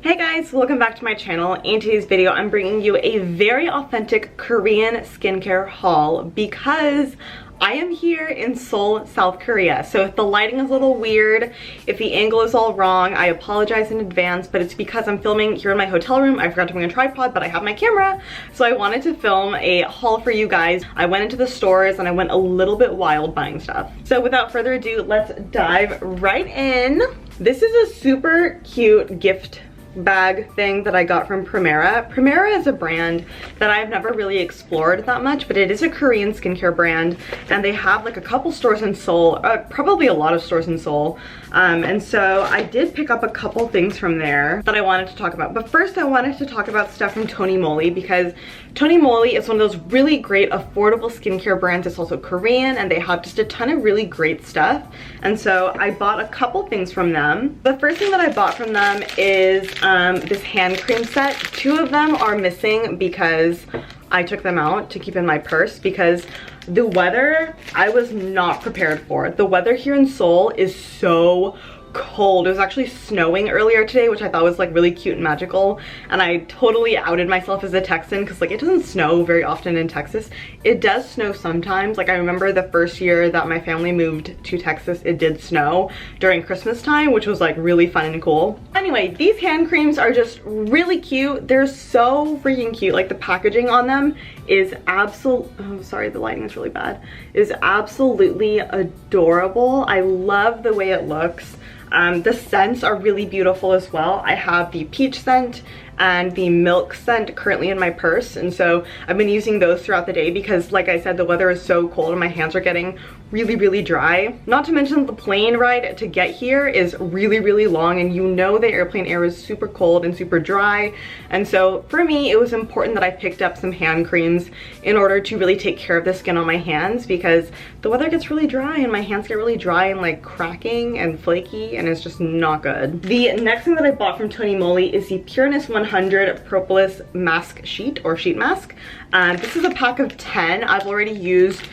Hey guys, welcome back to my channel. In today's video, I'm bringing you a very authentic Korean skincare haul because I am here in Seoul, South Korea. So if the lighting is a little weird, if the angle is all wrong, I apologize in advance, but it's because I'm filming here in my hotel room. I forgot to bring a tripod, but I have my camera. So I wanted to film a haul for you guys. I went into the stores and I went a little bit wild buying stuff. So without further ado, let's dive right in. This is a super cute gift bag thing that I got from Primera. Primera is a brand that I've never really explored that much, but it is a Korean skincare brand and they have like a couple stores in Seoul, probably a lot of stores in Seoul. And so I did pick up a couple things from there that I wanted to talk about. But first I wanted to talk about stuff from TONYMOLY because TONYMOLY is one of those really great affordable skincare brands. It's also Korean and they have just a ton of really great stuff. And so I bought a couple things from them. The first thing that I bought from them is this hand cream set. Two of them are missing because I took them out to keep in my purse because the weather I was not prepared for. The weather here in Seoul is so cold. It was actually snowing earlier today, which I thought was like really cute and magical, and I totally outed myself as a Texan because like it doesn't snow very often in Texas. It does snow sometimes. Like I remember the first year that my family moved to Texas, it did snow during Christmas time, which was like really fun and cool. Anyway, these hand creams are just really cute. They're so freaking cute. Like the packaging on them is oh sorry, the lighting is really bad, is absolutely adorable. I love the way it looks. The scents are really beautiful as well. I have the peach scent and the milk scent currently in my purse, and so I've been using those throughout the day because like I said, the weather is so cold and my hands are getting really dry. Not to mention the plane ride to get here is really long, and you know the airplane air is super cold and super dry, and so for me it was important that I picked up some hand creams in order to really take care of the skin on my hands because the weather gets really dry and my hands get really dry and like cracking and flaky, and it's just not good. The next thing that I bought from TONYMOLY is the Pureness 100 Propolis Mask Sheet or Sheet Mask. This is a pack of 10. I've already used,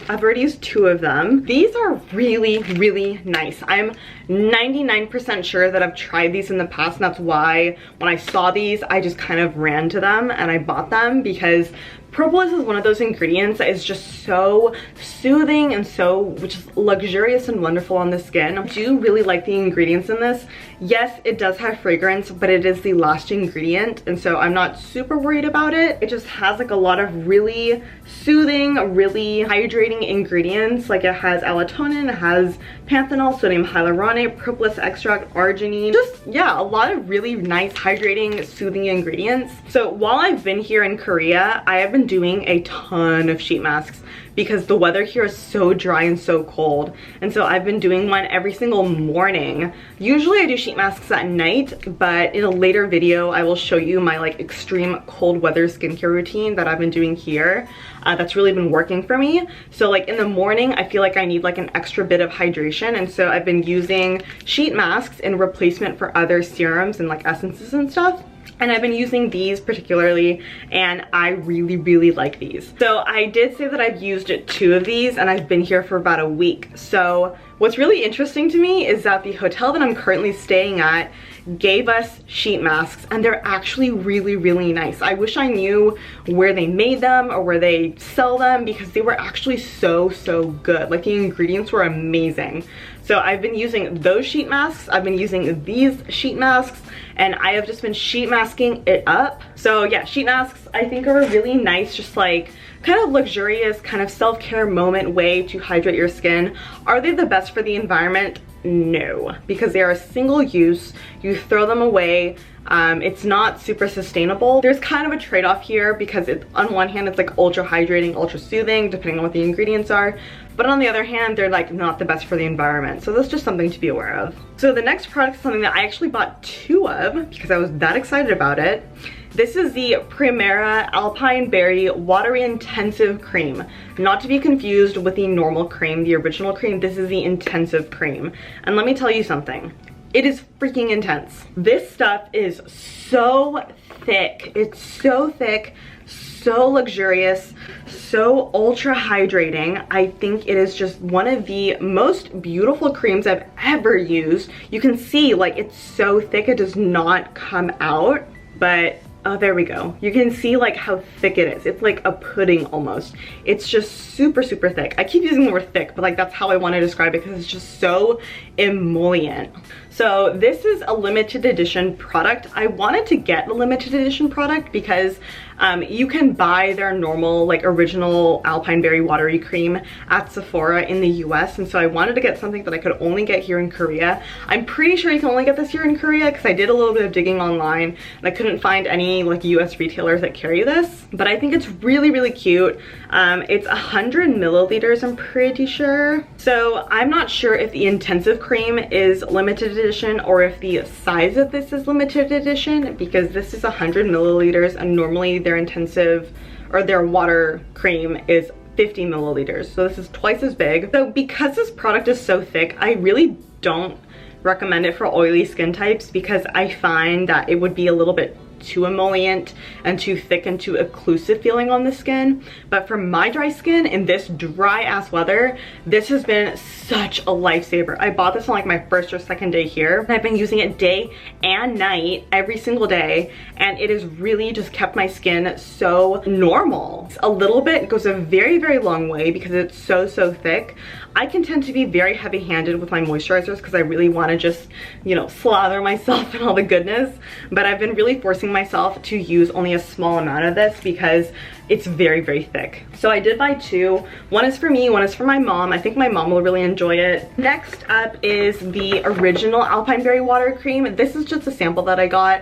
I've already used 2 of them. These are really nice. I'm 99% sure that I've tried these in the past, and that's why when I saw these, I just kind of ran to them and I bought them because propolis is one of those ingredients that is just so soothing and so just luxurious and wonderful on the skin. I do really like the ingredients in this. Yes, it does have fragrance, but it is the last ingredient, and so I'm not super worried about it. It just has like a lot of really soothing, really hydrating ingredients. Like it has allotonin, it has panthenol, sodium hyaluronate, propolis extract, arginine. Just, yeah, a lot of really nice hydrating, soothing ingredients. So while I've been here in Korea, I have been doing a ton of sheet masks because the weather here is so dry and so cold, and so I've been doing one every single morning. Usually I do sheet masks at night, but in a later video I will show you my like extreme cold weather skincare routine that I've been doing here. That's really been working for me. So like in the morning I feel like I need like an extra bit of hydration, and so I've been using sheet masks in replacement for other serums and like essences and stuff. And I've been using these particularly, and I really like these. So I did say that I've used 2 of these, and I've been here for about a week. So what's really interesting to me is that the hotel that I'm currently staying at gave us sheet masks, and they're actually really nice. I wish I knew where they made them or where they sell them because they were actually so good. Like the ingredients were amazing. So I've been using those sheet masks, I've been using these sheet masks, and I have just been sheet masking it up. So yeah, sheet masks I think are a really nice, just like kind of luxurious, kind of self-care moment way to hydrate your skin. Are they the best for the environment? No, because they are single use. You throw them away. It's not super sustainable. There's kind of a trade-off here because on one hand it's like ultra hydrating, ultra soothing depending on what the ingredients are, but on the other hand they're like not the best for the environment. So that's just something to be aware of. So the next product is something that I actually bought 2 of because I was that excited about it. This is the Primera Alpine Berry Watery Intensive Cream. Not to be confused with the normal cream, the original cream. This is the intensive cream. And let me tell you something. It is freaking intense. This stuff is so thick. It's so thick. So luxurious, so ultra hydrating. I think it is just one of the most beautiful creams I've ever used. You can see like it's so thick, it does not come out, but oh, there we go. You can see like how thick it is. It's like a pudding almost. It's just super, super thick. I keep using the word thick, but like that's how I want to describe it because it's just so emollient. So this is a limited edition product. I wanted to get a limited edition product because you can buy their normal like original Alpine Berry Watery Cream at Sephora in the US, and so I wanted to get something that I could only get here in Korea. I'm pretty sure you can only get this here in Korea because I did a little bit of digging online and I couldn't find any like US retailers that carry this, but I think it's really, really cute. It's 100 milliliters, I'm pretty sure. So I'm not sure if the intensive cream is limited edition or if the size of this is limited edition, because this is 100 milliliters and normally their intensive or their water cream is 50 milliliters. So this is twice as big. So because this product is so thick, I really don't recommend it for oily skin types because I find that it would be a little bit too emollient and too thick and too occlusive feeling on the skin. But for my dry skin in this dry ass weather, this has been such a lifesaver. I bought this on like my first or second day here, and I've been using it day and night every single day, and it has really just kept my skin so normal. A little bit goes a very, very long way because it's so, so thick. I can tend to be very heavy-handed with my moisturizers because I really want to just, you know, slather myself in all the goodness, but I've been really forcing myself to use only a small amount of this because it's very, very thick. So I did buy two. One is for me, one is for my mom. I think my mom will really enjoy it. Next up is the original Alpine Berry Water Cream. This is just a sample that I got.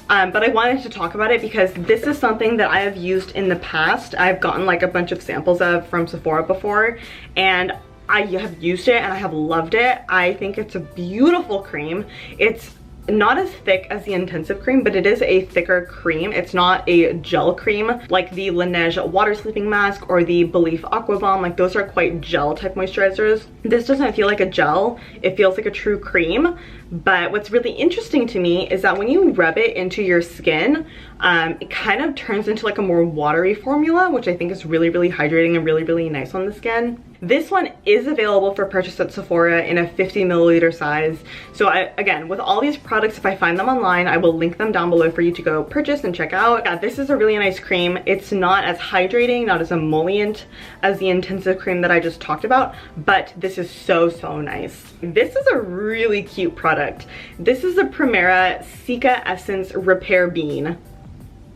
But I wanted to talk about it because this is something that I have used in the past. I've gotten like a bunch of samples of from Sephora before, and I have used it and I have loved it. I think it's a beautiful cream. It's not as thick as the intensive cream, but it is a thicker cream. It's not a gel cream like the Laneige Water Sleeping Mask or the Belief Aqua Bomb. Like those are quite gel type moisturizers. This doesn't feel like a gel. It feels like a true cream. But what's really interesting to me is that when you rub it into your skin, it kind of turns into like a more watery formula, which I think is really, really hydrating and really, really nice on the skin. This one is available for purchase at Sephora in a 50 milliliter size. So again, with all these products, if I find them online, I will link them down below for you to go purchase and check out. Yeah, this is a really nice cream. It's not as hydrating, not as emollient as the intensive cream that I just talked about, but this is so, so nice. This is a really cute product. This is the Primera Sica Essence Repair Bean.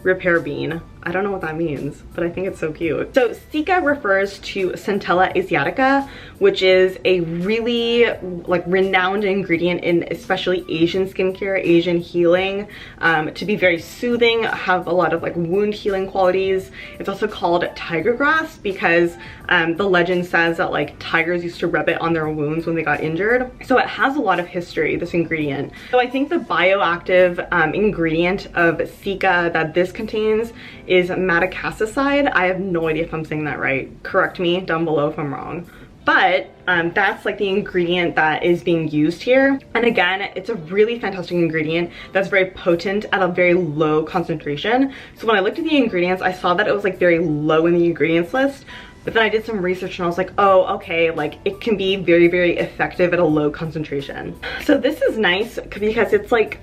Repair Bean. I don't know what that means, but I think it's so cute. So Sica refers to Centella asiatica, which is a really like renowned ingredient in especially Asian skincare, Asian healing, to be very soothing, have a lot of like wound healing qualities. It's also called tiger grass because the legend says that like tigers used to rub it on their wounds when they got injured. So it has a lot of history, this ingredient. So I think the bioactive ingredient of Sica that this contains is madecassoside. I have no idea if I'm saying that right. Correct me down below if I'm wrong. But that's like the ingredient that is being used here. And again, it's a really fantastic ingredient that's very potent at a very low concentration. So when I looked at the ingredients, I saw that it was like very low in the ingredients list. But then I did some research and I was like, oh, okay, like it can be very, very effective at a low concentration. So this is nice because it's like,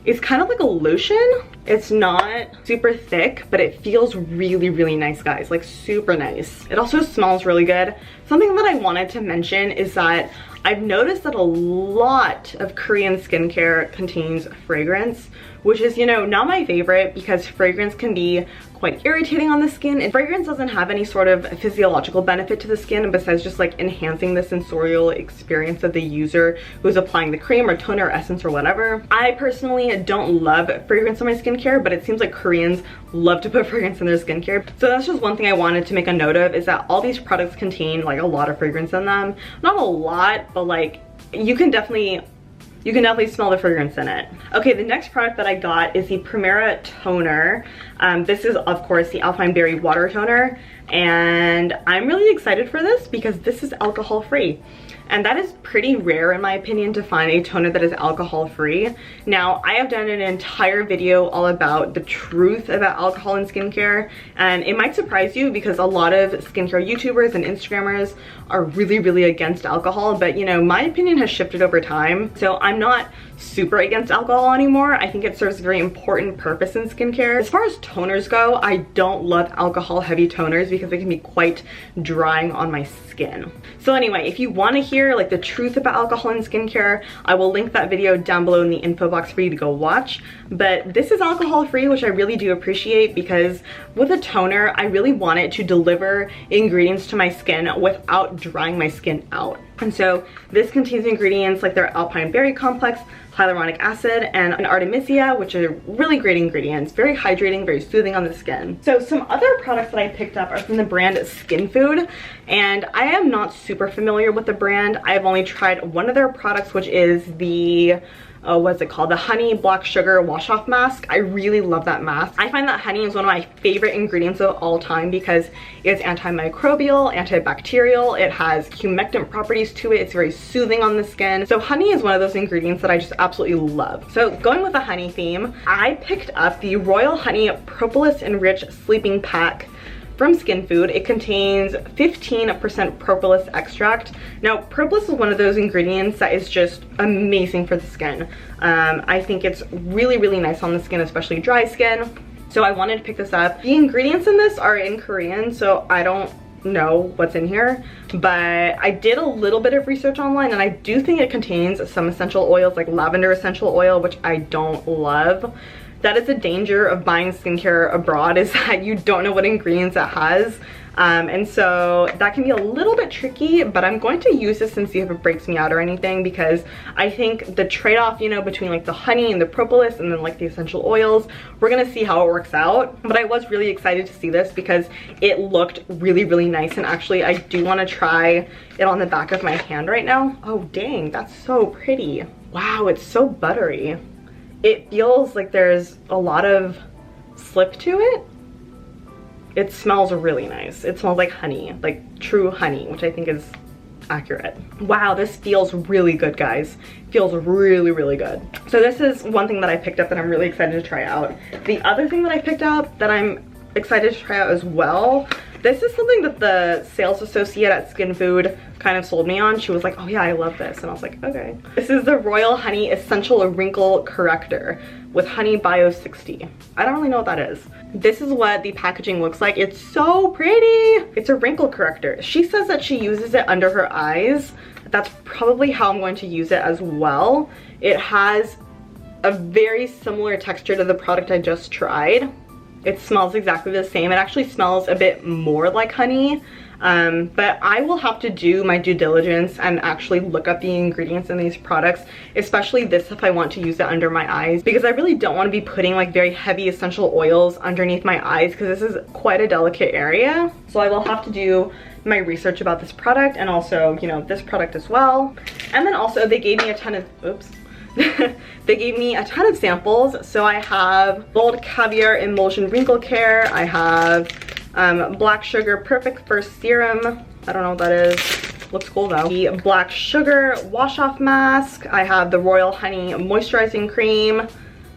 it's kind of like a lotion. It's not super thick, but it feels really, really nice, guys. Like super nice. It also smells really good. Something that I wanted to mention is that I've noticed that a lot of Korean skincare contains fragrance, which is, you know, not my favorite because fragrance can be quite irritating on the skin, and fragrance doesn't have any sort of physiological benefit to the skin besides just like enhancing the sensorial experience of the user who's applying the cream or toner or essence or whatever. I personally don't love fragrance on my skincare, but it seems like Koreans love to put fragrance in their skincare. So that's just one thing I wanted to make a note of, is that all these products contain like a lot of fragrance in them. Not a lot, but like you can definitely smell the fragrance in it. Okay, the next product that I got is the Primera toner. This is, of course, the Alpine Berry Water Toner, and I'm really excited for this because this is alcohol-free. and that is pretty rare in my opinion to find a toner that is alcohol free. Now, I have done an entire video all about the truth about alcohol in skincare, and it might surprise you because a lot of skincare YouTubers and Instagrammers are really against alcohol, but you know, my opinion has shifted over time. So I'm not super against alcohol anymore. I think it serves a very important purpose in skincare. As far as toners go, I don't love alcohol heavy toners because they can be quite drying on my skin. So anyway, if you want to hear like the truth about alcohol in skincare, I will link that video down below in the info box for you to go watch. But this is alcohol free, which I really do appreciate, because with a toner, I really want it to deliver ingredients to my skin without drying my skin out. And so this contains ingredients like their Alpine berry complex, hyaluronic acid, and an artemisia, which are really great ingredients, very hydrating, very soothing on the skin. So some other products that I picked up are from the brand Skinfood, and I am not super familiar with the brand. I've only tried one of their products, which is the what's it called? The honey black sugar wash off mask. I really love that mask. I find that honey is one of my favorite ingredients of all time because it's antimicrobial, antibacterial, it has humectant properties to it, it's very soothing on the skin. So honey is one of those ingredients that I just absolutely love. So going with the honey theme, I picked up the Royal Honey Propolis Enriched Sleeping Pack from Skinfood. It contains 15% propolis extract. Now, propolis is one of those ingredients that is just amazing for the skin. I think it's really nice on the skin, especially dry skin. So I wanted to pick this up. The ingredients in this are in Korean, so I don't know what's in here, but I did a little bit of research online, and I do think it contains some essential oils like lavender essential oil, which I don't love. That is the danger of buying skincare abroad, is that you don't know what ingredients it has. And so that can be a little bit tricky, but I'm going to use this and see if it breaks me out or anything, because I think the trade-off, you know, between like the honey and the propolis and then like the essential oils, we're gonna see how it works out. But I was really excited to see this because it looked really nice, and actually I do want to try it on the back of my hand right now. Oh dang, that's so pretty. Wow, it's so buttery. It feels like there's a lot of slip to it. It smells really nice. It smells like honey, like true honey, which I think is accurate. Wow, this feels really good, guys. It feels really good. So this is one thing that I picked up that I'm really excited to try out. The other thing that I picked up that I'm excited to try out as well, this is something that the sales associate at Skinfood kind of sold me on. She was like, oh yeah, I love this. And I was like, okay. This is the Royal Honey Essential Wrinkle Corrector with Honey Bio 60. I don't really know what that is. This is what the packaging looks like. It's so pretty. It's a wrinkle corrector. She says that she uses it under her eyes. That's probably how I'm going to use it as well. It has a very similar texture to the product I just tried. It smells exactly the same. It actually smells a bit more like honey, but I will have to do my due diligence and actually look up the ingredients in these products, especially this if I want to use it under my eyes, because I really don't want to be putting like very heavy essential oils underneath my eyes because this is quite a delicate area. So I will have to do my research about this product and also, you know, this product as well. And then also they gave me a ton of, oops. They gave me a ton of samples. So I have Bold Caviar Emulsion Wrinkle Care. I have Black Sugar Perfect First Serum. I don't know what that is. Looks cool though. The Black Sugar Wash Off Mask. I have the Royal Honey Moisturizing Cream.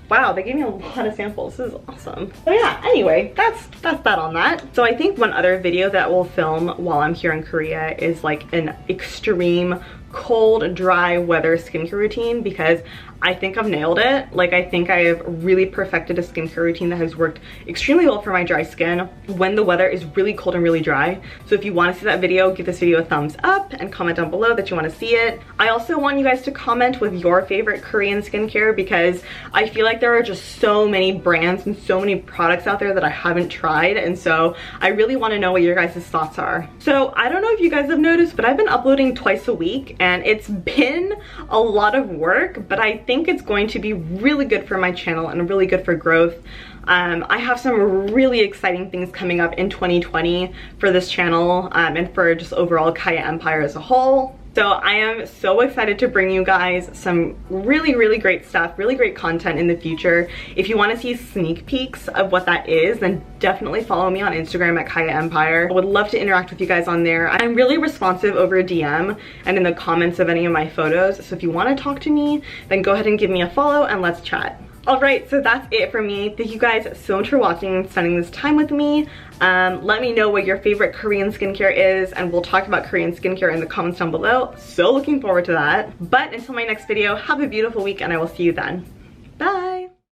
Wow, they gave me a lot of samples. This is awesome. So yeah, anyway, that's that on that. So I think one other video that we'll film while I'm here in Korea is like an extreme cold, dry weather skincare routine, because I think I've nailed it. Like, I think I have really perfected a skincare routine that has worked extremely well for my dry skin when the weather is really cold and really dry. So if you want to see that video, give this video a thumbs up and comment down below that you want to see it. I also want you guys to comment with your favorite Korean skincare, because I feel like there are just so many brands and so many products out there that I haven't tried, and so I really want to know what your guys' thoughts are. So I don't know if you guys have noticed, but I've been uploading twice a week, and it's been a lot of work, but I think it's going to be really good for my channel and really good for growth. I have some really exciting things coming up in 2020 for this channel and for just overall Kaya Empire as a whole. So I am so excited to bring you guys some really great stuff, really great content in the future. If you want to see sneak peeks of what that is, then definitely follow me on Instagram at Kaya Empire. I would love to interact with you guys on there. I'm really responsive over DM and in the comments of any of my photos. So if you want to talk to me, then go ahead and give me a follow and let's chat. Alright, so that's it for me. Thank you guys so much for watching and spending this time with me. Let me know what your favorite Korean skincare is, and we'll talk about Korean skincare in the comments down below. So looking forward to that. But until my next video, have a beautiful week and I will see you then.